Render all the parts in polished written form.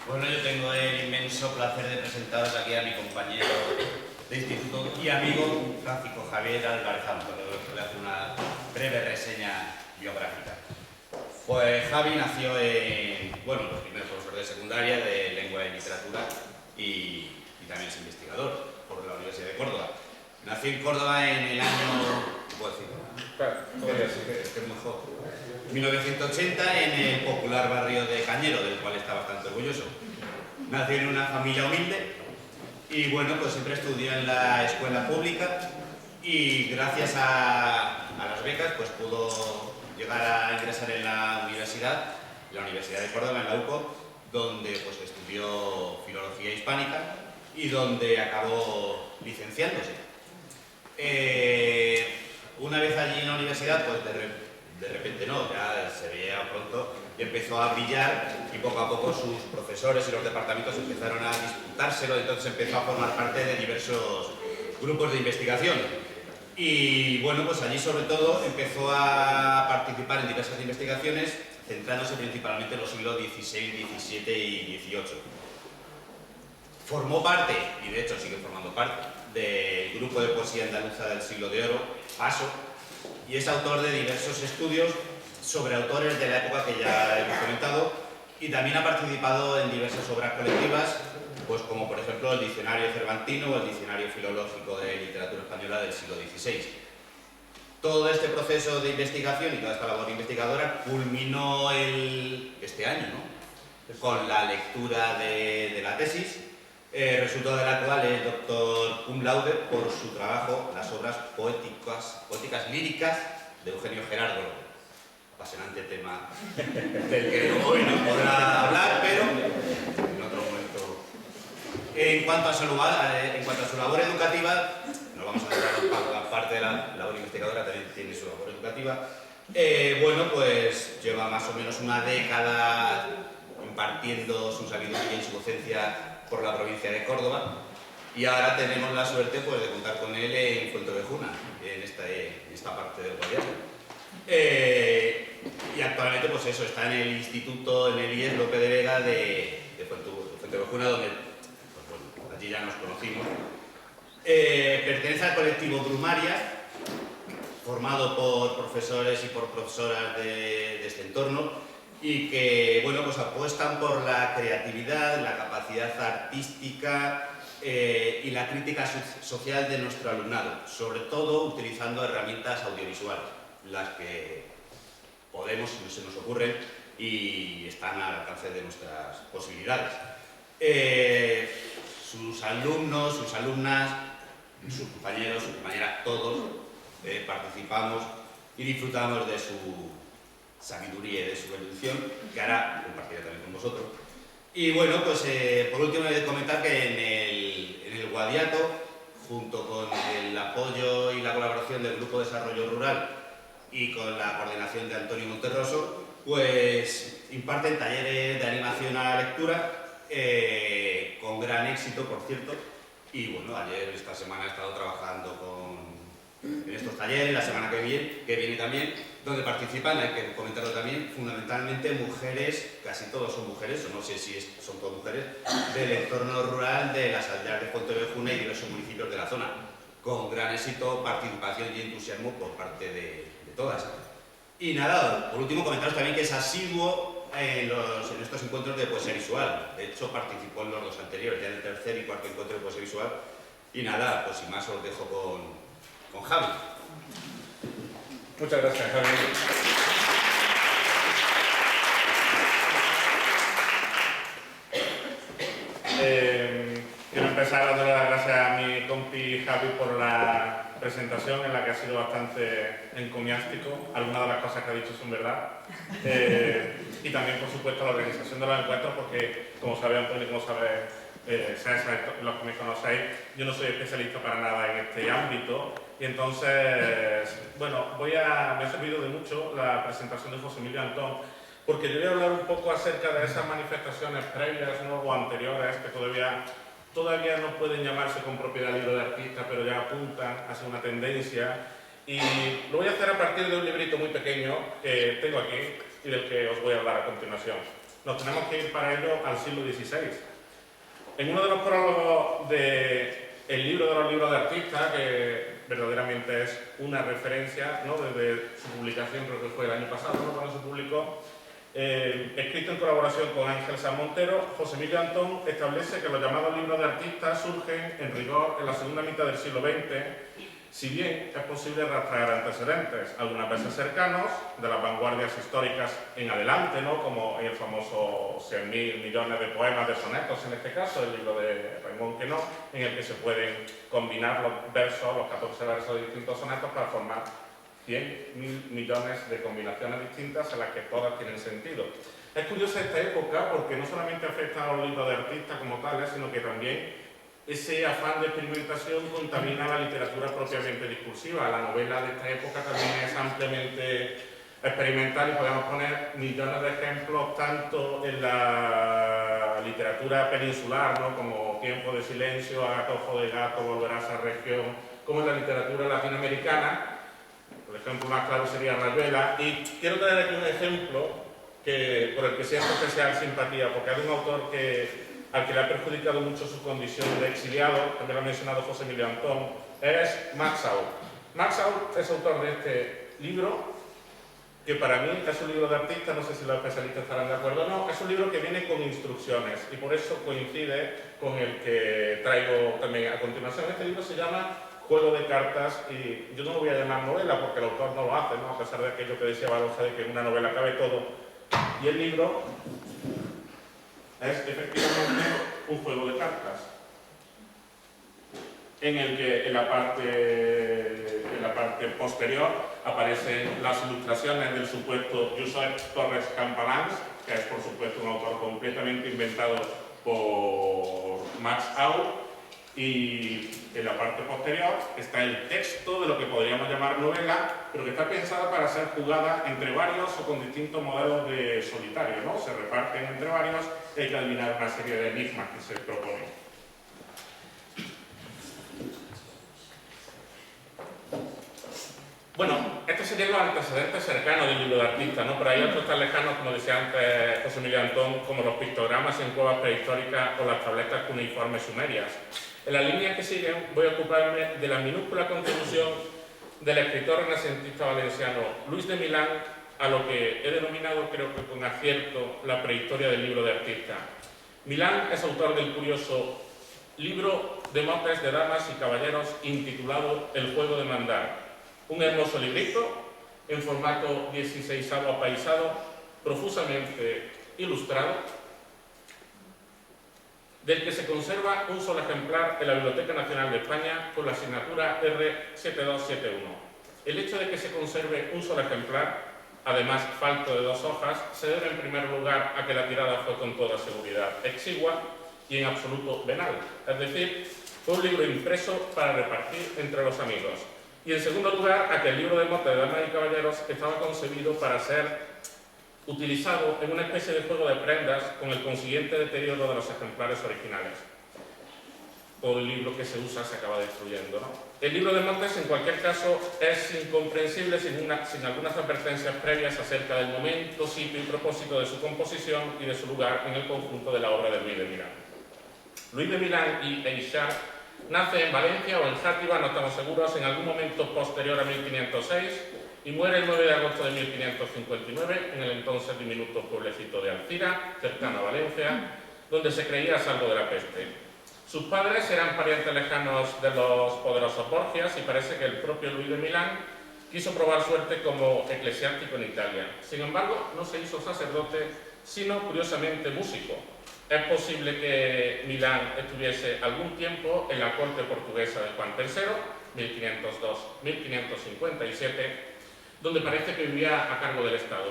Bueno, yo tengo el inmenso placer de presentaros aquí a mi compañero de instituto y amigo Francisco Javier Álvarez Amor. Le hace una breve reseña biográfica. Pues Javi nació en, los primeros profesor de secundaria de lengua y literatura y también es investigador por la Universidad de Córdoba. Nació en Córdoba en el año, ¿puedo decirlo? Es que es muy joven. 1980 en el popular barrio de Cañero, del cual está bastante orgulloso. Nació en una familia humilde y pues siempre estudió en la escuela pública y gracias a las becas pues pudo llegar a ingresar en la Universidad de Córdoba, en la UCO, donde pues estudió Filología Hispánica y donde acabó licenciándose. Una vez allí en la universidad, pues de repente no, ya se veía pronto y empezó a brillar y poco a poco sus profesores y los departamentos empezaron a disputárselo, entonces empezó a formar parte de diversos grupos de investigación. Y pues allí sobre todo empezó a participar en diversas investigaciones, centrándose principalmente en los siglos XVI, XVII y XVIII. Formó parte, y de hecho sigue formando parte, del grupo de poesía andaluza del Siglo de Oro, Paso, y es autor de diversos estudios sobre autores de la época que ya hemos comentado, y también ha participado en diversas obras colectivas, pues como por ejemplo el Diccionario Cervantino o el Diccionario Filológico de Literatura Española del siglo XVI. Todo este proceso de investigación y toda esta labor investigadora culminó este año, ¿no?, con la lectura de la tesis, resultado de la cual es doctor cum laude por su trabajo, las obras poéticas líricas de Eugenio Gerardo. Apasionante tema del que hoy no podrá hablar, pero en otro momento. En cuanto a su labor educativa, nos vamos a dejar la parte de la labor investigadora, también tiene su labor educativa. Pues lleva más o menos una década impartiendo su sabiduría y su docencia por la provincia de Córdoba, y ahora tenemos la suerte pues de contar con él en Fuenteovejuna, en esta parte del Guadiana. Y actualmente pues eso, está en el instituto, en el IES Lope de Vega de Fuenteovejuna, donde pues, allí ya nos conocimos. Pertenece al colectivo Brumaria, formado por profesores y por profesoras de este entorno, y que pues apuestan por la creatividad, la capacidad artística y la crítica social de nuestro alumnado, sobre todo utilizando herramientas audiovisuales, las que podemos, se nos ocurren y están al alcance de nuestras posibilidades. Sus alumnos, sus alumnas, sus compañeros, sus compañeras, todos participamos y disfrutamos de su sabiduría y de su erudición, que ahora compartiré también con vosotros. Y por último he de comentar que en el Guadiato, junto con el apoyo y la colaboración del Grupo de Desarrollo Rural y con la coordinación de Antonio Monterroso, pues imparten talleres de animación a la lectura, con gran éxito, por cierto. Y esta semana he estado trabajando en estos talleres, la semana que viene también, donde participan, hay que comentarlo también, fundamentalmente mujeres, casi todos son mujeres, o no sé si son todas mujeres, del entorno rural de las aldeas de Fuenteovejuna y diversos municipios de la zona, con gran éxito, participación y entusiasmo por parte de todas. Y nada, por último comentaros también que es asiduo en estos encuentros de poesía visual. De hecho participó en los dos anteriores, ya en el tercer y cuarto encuentro de poesía visual. Y nada, pues sin más os dejo con Javi. Muchas gracias, Javi. Quiero empezar dándole las gracias a mi compi Javi por la presentación, en la que ha sido bastante encomiástico. Algunas de las cosas que ha dicho son verdad. Y también, por supuesto, la organización de los encuentros, porque, como sabe Antonio, como sabe César, los que me conocéis, yo no soy especialista para nada en este ámbito. Y entonces, me ha servido de mucho la presentación de José Emilio Antón, porque yo voy a hablar un poco acerca de esas manifestaciones previas, ¿no?, o anteriores, que todavía no pueden llamarse con propiedad libro de artista, pero ya apuntan hacia una tendencia. Y lo voy a hacer a partir de un librito muy pequeño que tengo aquí y del que os voy a hablar a continuación. nos tenemos que ir para ello al siglo XVI. En uno de los prólogos del libro de los libros de artistas, que verdaderamente es una referencia, ¿no?, desde su publicación, creo que fue el año pasado, ¿no?, cuando se publicó, escrito en colaboración con Ángel San Montero, José Emilio Antón establece que los llamados libros de artistas surgen en rigor en la segunda mitad del siglo XX, si bien es posible rastrear antecedentes, algunas veces cercanos, de las vanguardias históricas en adelante, ¿no?, como el famoso 100.000 millones de poemas de sonetos, en este caso, el libro de Raimon Queneau, en el que se pueden combinar los versos, los 14 versos de distintos sonetos para formar 100.000 millones de combinaciones distintas en las que todas tienen sentido. Es curiosa esta época porque no solamente afecta a los libros de artistas como tales, sino que también ese afán de experimentación contamina la literatura propiamente discursiva. La novela de esta época también es ampliamente experimental y podemos poner millones de ejemplos tanto en la literatura peninsular, ¿no?, como Tiempo de silencio, Ojo de gato, Volverás a región, como en la literatura latinoamericana. Por ejemplo, más claro sería Rayuela. Y quiero traer aquí un ejemplo por el que siento especial simpatía, porque hay un autor al que le ha perjudicado mucho su condición de exiliado, también lo ha mencionado José Emilio Antón, es Max Aub. Max Aub es autor de este libro, que para mí es un libro de artista, no sé si los especialistas estarán de acuerdo o no, es un libro que viene con instrucciones y por eso coincide con el que traigo también a continuación. Este libro se llama Juego de cartas y yo no lo voy a llamar novela porque el autor no lo hace, ¿no?, a pesar de aquello que decía Baroja de que en una novela cabe todo. Y el libro es efectivamente un juego de cartas en el que en la parte posterior aparecen las ilustraciones del supuesto Josep Torres Campalans, que es por supuesto un autor completamente inventado por Max Aub, y en la parte posterior está el texto de lo que podríamos llamar novela, pero que está pensada para ser jugada entre varios o con distintos modelos de solitario, ¿no? Se reparten entre varios y hay que adivinar una serie de enigmas que se proponen. Bueno, estos serían los antecedentes cercanos del libro de artista, ¿no? Pero hay otros tan lejanos, como decía antes José Emilio Antón, como los pictogramas en cuevas prehistóricas o las tabletas cuneiformes sumerias. En las líneas que siguen voy a ocuparme de la minúscula contribución del escritor renacentista valenciano Luis de Milán a lo que he denominado, creo que con acierto, la prehistoria del libro de artista. Milán es autor del curioso libro de motes de damas y caballeros intitulado El juego de mandar, un hermoso librito en formato 16avo apaisado, profusamente ilustrado, del que se conserva un solo ejemplar en la Biblioteca Nacional de España con la asignatura R7271. El hecho de que se conserve un solo ejemplar, además falto de 2 hojas, se debe en primer lugar a que la tirada fue con toda seguridad exigua y en absoluto venal, es decir, fue un libro impreso para repartir entre los amigos. Y en segundo lugar, a que el libro de motes de damas y caballeros estaba concebido para ser utilizado en una especie de juego de prendas con el consiguiente deterioro de los ejemplares originales. Todo el libro que se usa se acaba destruyendo, ¿no? El libro de motes, en cualquier caso, es incomprensible sin algunas advertencias previas acerca del momento, sitio y propósito de su composición y de su lugar en el conjunto de la obra de Luis de Milán. Luis de Milán y Eixart nace en Valencia o en Játiva, no estamos seguros, en algún momento posterior a 1506, y muere el 9 de agosto de 1559 en el entonces diminuto pueblecito de Alcira, cercano a Valencia, donde se creía a salvo de la peste. Sus padres eran parientes lejanos de los poderosos Borgias y parece que el propio Luis de Milán quiso probar suerte como eclesiástico en Italia. Sin embargo, no se hizo sacerdote, sino curiosamente músico. Es posible que Milán estuviese algún tiempo en la corte portuguesa de Juan III, 1502-1557, donde parece que vivía a cargo del Estado.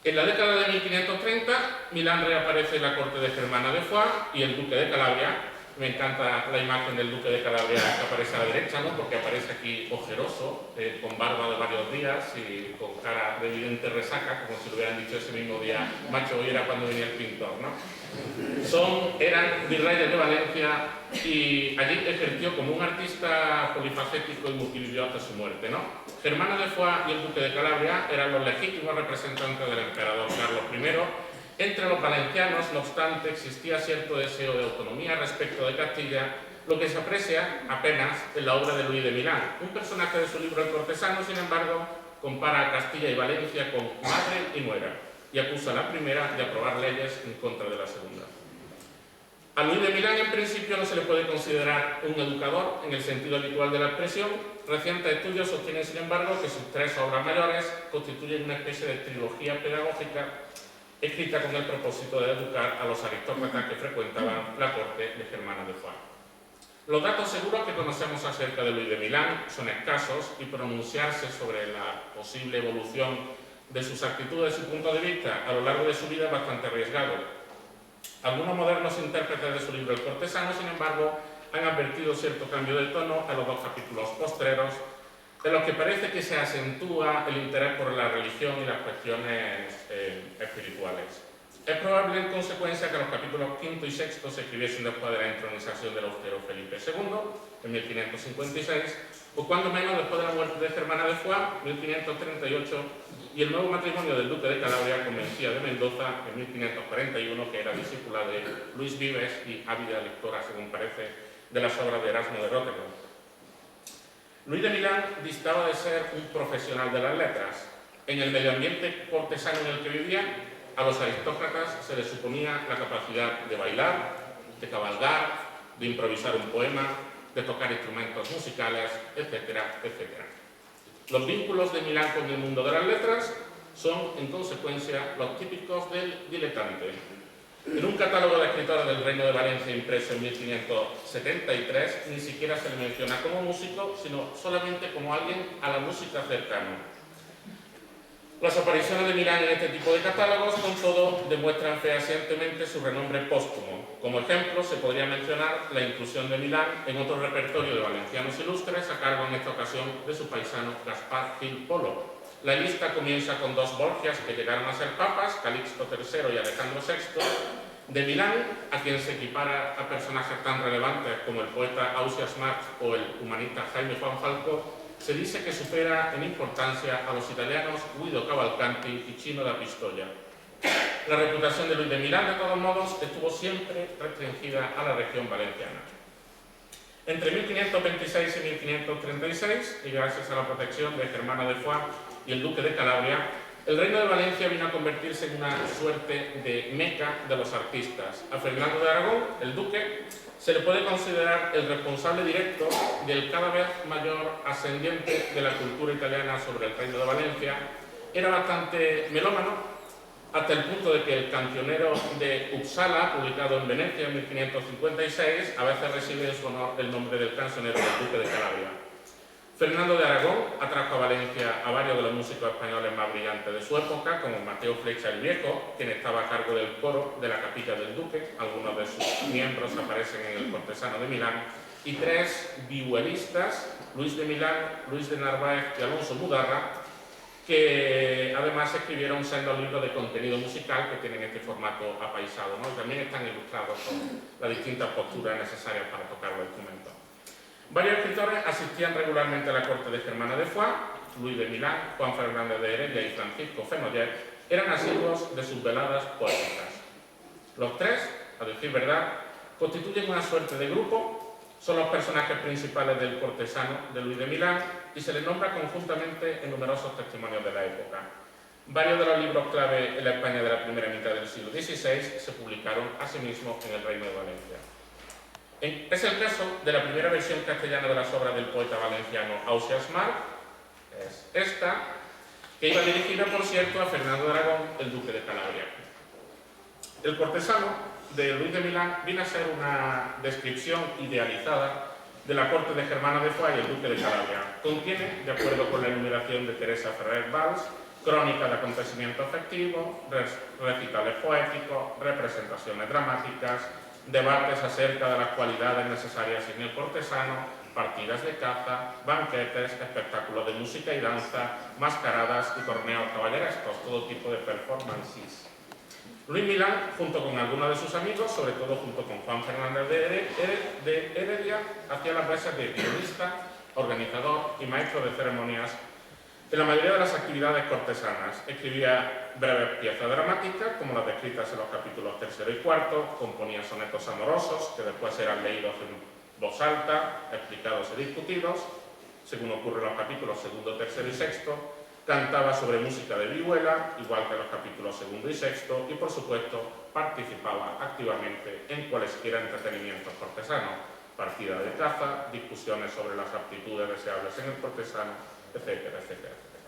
En la década de 1530, Milán reaparece en la corte de Germana de Foix y el duque de Calabria. Me encanta la imagen del duque de Calabria que aparece a la derecha, ¿no?, porque aparece aquí ojeroso, con barba de varios días y con cara de evidente resaca, como si lo hubieran dicho ese mismo día, macho, hoy era cuando venía el pintor, ¿no? Eran virreyes de Valencia y allí ejerció como un artista polifacético y multivivió hasta su muerte, ¿no? Germana de Foix y el duque de Calabria eran los legítimos representantes del emperador Carlos I Entre los valencianos, no obstante, existía cierto deseo de autonomía respecto de Castilla, lo que se aprecia apenas en la obra de Luis de Milán. Un personaje de su libro El cortesano, sin embargo, compara a Castilla y Valencia con madre y nuera y acusa a la primera de aprobar leyes en contra de la segunda. A Luis de Milán, en principio, no se le puede considerar un educador en el sentido habitual de la expresión. Recientes estudios sostienen, sin embargo, que sus 3 obras mayores constituyen una especie de trilogía pedagógica escrita con el propósito de educar a los aristócratas que frecuentaban la corte de Germana de Foix. Los datos seguros que conocemos acerca de Luis de Milán son escasos y pronunciarse sobre la posible evolución de sus actitudes y puntos de vista a lo largo de su vida es bastante arriesgado. Algunos modernos intérpretes de su libro El cortesano, sin embargo, han advertido cierto cambio de tono a los 2 capítulos postreros, en los que parece que se acentúa el interés por la religión y las cuestiones espirituales. Es probable, en consecuencia, que los capítulos 5 y 6 se escribiesen después de la entronización del austero Felipe II, en 1556, o cuando menos después de la muerte de Germana de Foix, 1538, y el nuevo matrimonio del duque de Calabria con Mencía de Mendoza, en 1541, que era discípula de Luis Vives y ávida lectora, según parece, de las obras de Erasmo de Rotterdam. Luis de Milán distaba de ser un profesional de las letras. En el medio ambiente cortesano en el que vivía, a los aristócratas se les suponía la capacidad de bailar, de cabalgar, de improvisar un poema, de tocar instrumentos musicales, etcétera, etcétera. Los vínculos de Milán con el mundo de las letras son, en consecuencia, los típicos del diletante. En un catálogo de escritores del Reino de Valencia impreso en 1573, ni siquiera se le menciona como músico, sino solamente como alguien a la música cercano. Las apariciones de Milán en este tipo de catálogos, con todo, demuestran fehacientemente su renombre póstumo. Como ejemplo, se podría mencionar la inclusión de Milán en otro repertorio de valencianos ilustres, a cargo en esta ocasión de su paisano Gaspar Gil Polo. La lista comienza con 2 Borgias que llegaron a ser papas, Calixto III y Alejandro VI. De Milán, a quien se equipara a personajes tan relevantes como el poeta Ausias Marx o el humanista Jaime Juan Falco, se dice que supera en importancia a los italianos Guido Cavalcanti y Chino da Pistoia. La reputación de Luis de Milán, de todos modos, estuvo siempre restringida a la región valenciana. Entre 1526 y 1536, y gracias a la protección de Germana de Foix y el duque de Calabria, el reino de Valencia vino a convertirse en una suerte de meca de los artistas. A Fernando de Aragón, el duque, se le puede considerar el responsable directo del cada vez mayor ascendiente de la cultura italiana sobre el reino de Valencia. Era bastante melómano, hasta el punto de que el cancionero de Uppsala, publicado en Venecia en 1556, a veces recibe en su honor el nombre del cancionero del duque de Calabria. Fernando de Aragón atrajo a Valencia a varios de los músicos españoles más brillantes de su época, como Mateo Flecha el Viejo, quien estaba a cargo del coro de la capilla del duque. Algunos de sus miembros aparecen en El cortesano de Milán, y 3 vihuelistas, Luis de Milán, Luis de Narváez y Alonso Mudarra, que además escribieron sendos libros de contenido musical que tienen este formato apaisado, ¿no? También están ilustrados con las distintas posturas necesarias para tocar los instrumentos. Varios escritores asistían regularmente a la corte de Germana de Foix. Luis de Milán, Juan Fernández de Heredia y Francisco Fenollet eran asiduos de sus veladas poéticas. Los 3, a decir verdad, constituyen una suerte de grupo, son los personajes principales del cortesano de Luis de Milán y se les nombra conjuntamente en numerosos testimonios de la época. Varios de los libros clave en la España de la primera mitad del siglo XVI se publicaron asimismo en el Reino de Valencia. Es el caso de la primera versión castellana de las obras del poeta valenciano Ausias Marx, es esta, que iba dirigida, por cierto, a Fernando de Aragón, el duque de Calabria. El cortesano de Luis de Milán viene a ser una descripción idealizada de la corte de Germana de Foix y el duque de Calabria. Contiene, de acuerdo con la enumeración de Teresa Ferrer Valls, crónica de acontecimientos efectivos, recitales poéticos, representaciones dramáticas, debates acerca de las cualidades necesarias en el cortesano, partidas de caza, banquetes, espectáculos de música y danza, mascaradas y torneos caballerescos, todo tipo de performances. Luis Milán, junto con algunos de sus amigos, sobre todo junto con Juan Fernández de Heredia, hacía las veces de guionista, organizador y maestro de ceremonias En la mayoría de las actividades cortesanas escribía breves piezas dramáticas, como las descritas en los capítulos 3 y 4, componía sonetos amorosos, que después eran leídos en voz alta, explicados y discutidos, según ocurre en los capítulos 2, 3 y 6, cantaba sobre música de vihuela, igual que en los capítulos 2 y 6, y por supuesto participaba activamente en cualesquiera entretenimientos cortesanos, partida de caza, discusiones sobre las aptitudes deseables en el cortesano, etcétera, etcétera, etcétera.